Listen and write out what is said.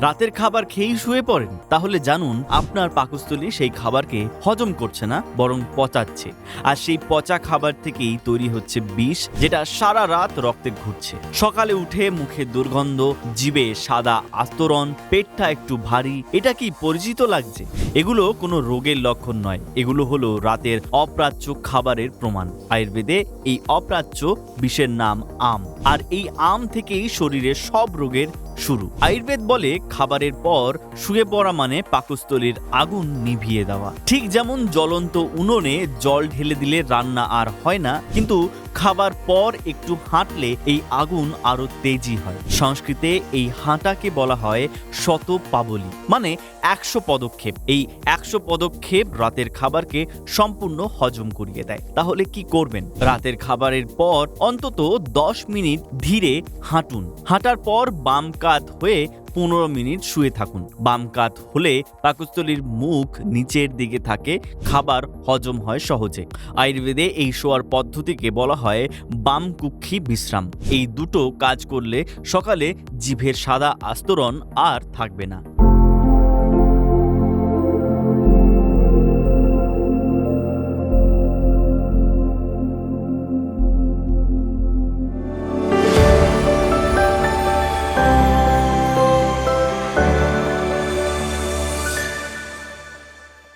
রাতের খাবার খেয়েই শুয়ে পড়েন, তাহলে জানুন আপনার পাকস্থলী সেই খাবারকে হজম করছে না, বরং পচাচ্ছে। আর সেই পচা খাবার থেকেই তৈরি হচ্ছে বিষ, যেটা সারা রাত রক্তে ঘুরছে। সকালে উঠে মুখে দুর্গন্ধ, জিভে সাদা আস্তরণ, পেটটা একটু ভারী, এটা কি পরিচিত লাগছে? এগুলো কোনো রোগের লক্ষণ নয়, এগুলো হলো রাতের অপ্রাচ্য খাবারের প্রমাণ। আয়ুর্বেদে এই অপ্রাচ্য বিষের নাম আম, আর এই আম থেকেই শরীরের সব রোগের শুরু। আয়ুর্বেদ বলে খাবারের পর শুয়ে পড়া মানে পাকস্থলীর আগুন নিভিয়ে দেওয়া। ঠিক যেমন জ্বলন্ত উনুনে জল ঢেলে দিলে রান্না আর হয় না, কিন্তু খাবার পর একটু হাঁটলে এই আগুন আরো তেজি হয়। সংস্কৃতে এই হাঁটাকে বলা হয় শতপাবলি, মানে 100 পদক্ষেপ। এই 100 পদক্ষেপ রাতের খাবারকে সম্পূর্ণ হজম করিয়ে দেয়। তাহলে কি করবেন? রাতের খাবারের পর অন্তত 10 মিনিট ধীরে হাঁটুন। হাঁটার পর বাম কাত হয়ে 15 মিনিট শুয়ে থাকুন। বাম কাত হলে পাকস্থলীর মুখ নিচের দিকে থাকে, খাবার হজম হয় সহজে। আয়ুর্বেদে এই শোয়ার পদ্ধতিকে বলা হয় বাম কুক্ষি বিশ্রাম। এই দুটো কাজ করলে সকালে জিভের সাদা আস্তরণ আর থাকবে না।